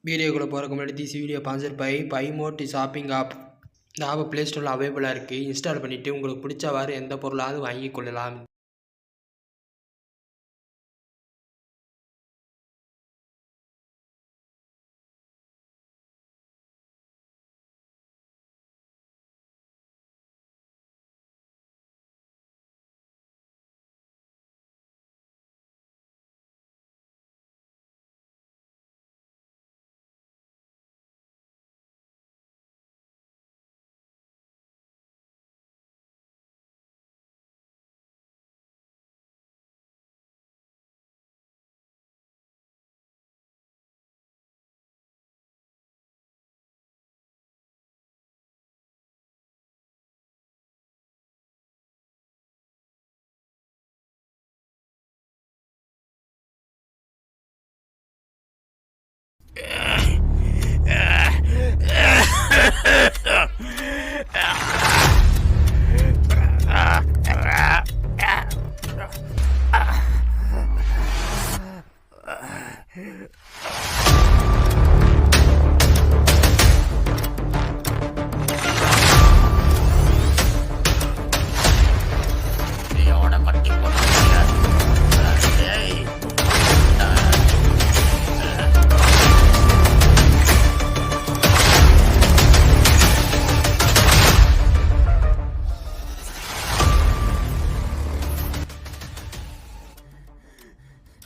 வீடியோக்குள்ளே போகிறக்கு முன்னாடி this video sponsor by Mod shopping app. இந்த ஆப் ப்ளே ஸ்டோரில் அவைலபிளாக இருக்குது. இன்ஸ்டால் பண்ணிவிட்டு உங்களுக்கு பிடிச்சவாறு எந்த பொருளாவது வாங்கி கொள்ளலாம்.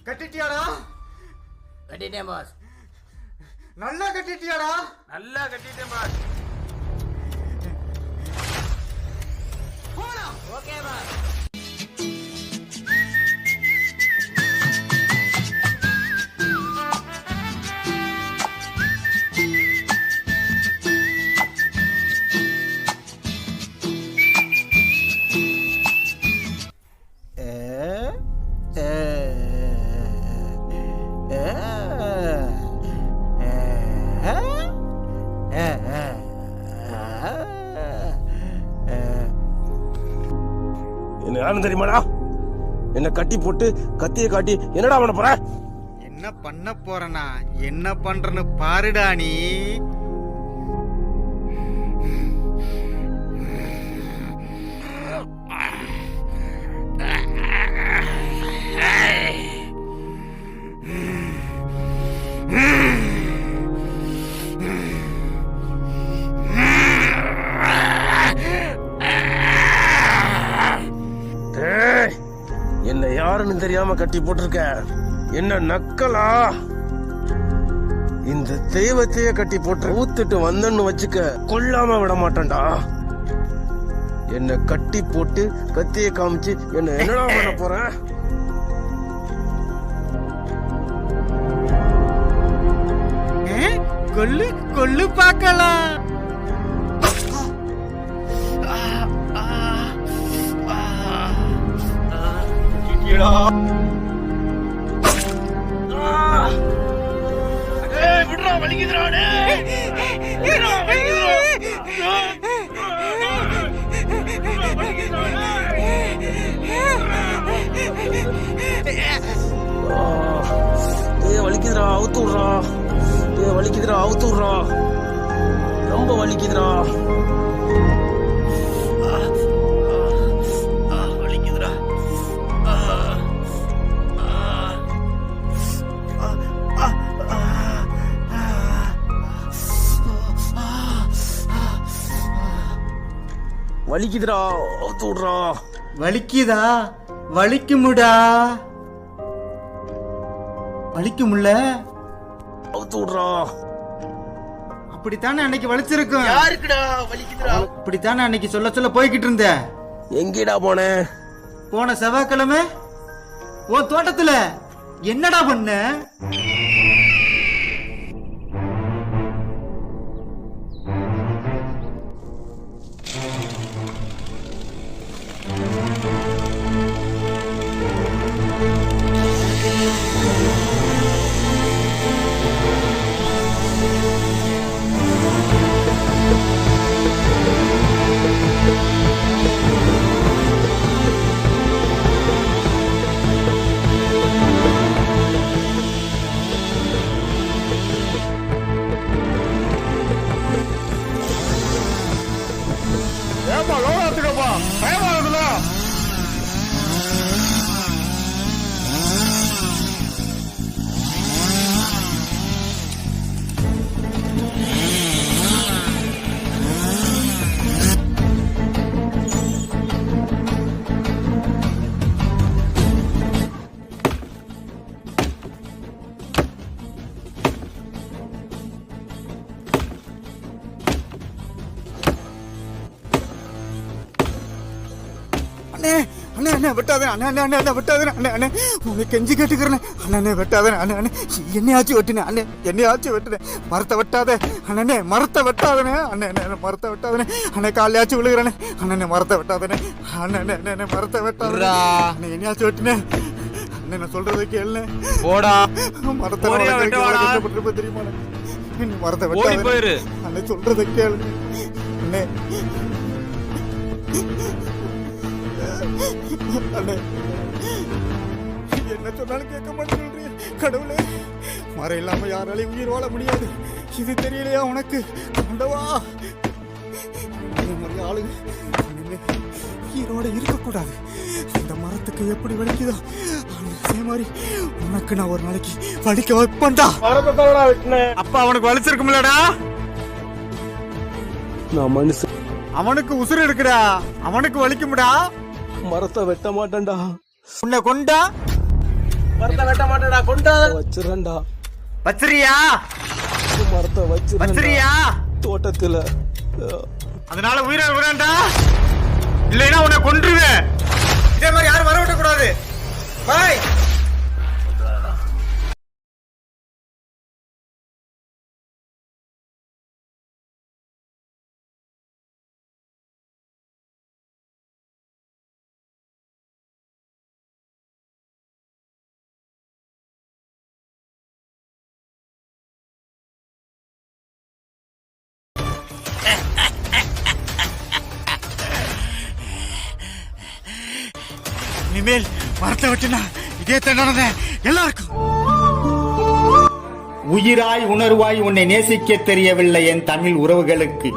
கட்டிட்டியாடா? கட்டிட்டேன் பாஸ். நல்லா கட்டிட்டியாடா? நல்லா கட்டிட்டேன் பாஸ். போடா. Okay boss. என்ன யாரும் தெரியுமாடா? என்ன கட்டி போட்டு கத்திய காட்டி என்னடா பண்ண போற? என்ன பண்ண போறனா? என்ன பண்றன்னு பாருடா நீ. என்ன யாருன்னு தெரியாம கட்டி போட்டிருக்க. என்ன நக்கலா? இந்த தெய்வத்தையே கட்டி போட்டு ஊத்துட்டு வந்தன்னு வச்சுக்க, கொல்லாம விட மாட்டேன்டா. என்ன கட்டி போட்டு கத்திய காமிச்சு என்ன என்னடா பண்ண போற? கொல்லு கொல்லு பார்க்கலாம். விடுறா, வலிக்குதுடா. வலிக்குதுடா, அவுத்து விடுறா. வலிக்குதுடா, அவுத்து விடுறா. ரொம்ப வலிக்குதுடா. வலிக்குதுடா. வலிக்குதுடா, அவுத்து விடுறா. வலிக்குதா? வலிக்குமுடா. வலிக்குமுல்ல? அவுத்து விடுறா. அப்படித்தானே அன்னைக்கு வலிச்சிருக்கும். யாருக்குடா வலிக்குதுடா? அப்படித்தானே அன்னைக்கு சொல்ல சொல்ல போய்கிட்டு இருந்த. எங்கடா போன? போன செவ்வாய்க்கிழமை உன் தோட்டத்துல என்னடா பண்ண? அண்ணே அண்ணே அண்ணே வெட்டாதே அண்ணே அண்ணே அண்ணே அண்ணே வெட்டாதே அண்ணே அண்ணே உங்களை கெஞ்சி கேட்டுக்கிறேன் அண்ணே அண்ணே வெட்டாதே அண்ணே அண்ணே என்னையாச்சும் வெட்டுனே அண்ணே என்னையாச்சும் வெட்டுனே மரத்தை வெட்டாதே அண்ணே மரத்தை வெட்டாதனே அண்ணே அண்ணே மரத்தை வெட்டாதனே அண்ணே காலையாச்சும் விழுகிறேனே அண்ணே மரத்தை வெட்டாதனே அண்ணே அண்ணே அண்ணே மரத்தை வெட்டாதே அண்ணே என்னையாச்சும் வெட்டுனே அண்ணே நான் சொல்றதை கேளுனே போடா மரத்தை கஷ்டப்பட்டு தெரியுமா மரத்தை வெட்டாதே அண்ணே சொல்றதை கேளுனே அண்ணே அண்ணே என்ன சொன்னாலும் கேட்க மாட்டேன் கடவுளே மரம் இல்லாம யாராலையும் உயிர் வாழ முடியாது இது தெரியலையா உனக்கு ஆண்டவா இந்த மாதிரி ஆளுங்க உயிரோட இருக்கக்கூடாது அந்த மரத்துக்கு எப்படி வலிக்குதோ அதே மாதிரி உனக்கு நான் ஒரு நாளைக்கு வலிக்க வைப்பேன்டா அப்பா அவனுக்கு வலிச்சிருக்கும்லடா நான் மனுஷன் அவனுக்கு உசுறு இருக்குடா அவனுக்கு வலிக்கும்டா மரத்தை வெட்ட மாட்டேன்டா உன்னை கொண்டா மரத்தை வெட்ட மாட்டேடா கொண்டா வச்சிரண்டா வச்சிரியா மரத்தை வச்சிரியா தோட்டத்துல அதனால உயிரை விடாண்டா இல்லைன்னா உன்னை கொன்றுவேன் இதே மாதிரி யாரும் வர விடக்கூடாது பாய் இனிமேல் மரத்தை விட்டுனா இதே தண்டனை எல்லாருக்கும். உயிராய் உணர்வாய் உன்னை நேசிக்க தெரியவில்லை என் தமிழ் உறவுகளுக்கு.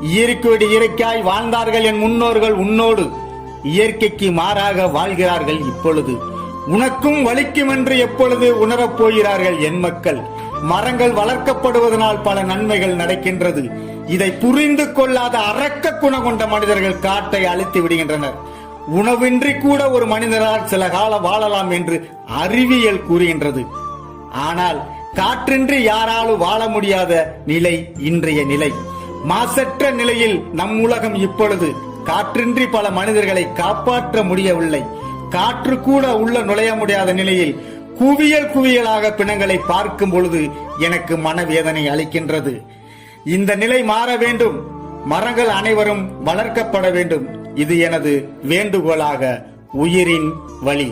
இயற்கையோடு இயற்கையாய் வாழ்ந்தார்கள் என் முன்னோர்கள் உன்னோடு. இயற்கைக்கு மாறாக வாழ்கிறார்கள் இப்பொழுது. உனக்கும் வலிக்கும் என்று எப்பொழுது உணரப் போகிறார்கள் என் மக்கள். மரங்கள் வளர்க்கப்படுவதனால் பல நன்மைகள் நடக்கின்றது. இதை புரிந்து கொள்ளாத அரக்க குணம் கொண்ட மனிதர்கள் காட்டை அழித்து விடுகின்றனர். உணவின்றி கூட ஒரு மனிதரால் சில காலம் வாழலாம் என்று அறிவியல் கூறுகின்றது. ஆனால் காற்றின்றி யாராலும் வாழ முடியாத நிலை இன்றைய நிலை. மாசற்ற நிலையில் நம் உலகம் இப்பொழுது. காற்றின்றி பல மனிதர்களை காப்பாற்ற முடியவில்லை. காற்று கூட உள்ள நுழைய முடியாத நிலையில் குவியல் குவியலாக பிணங்களை பார்க்கும் பொழுது எனக்கு மனவேதனை அளிக்கின்றது. இந்த நிலை மாற வேண்டும். மரங்கள் அனைவரும் வளர்க்கப்பட வேண்டும். இது எனது வேண்டுகோளாக உயிரின் வழி.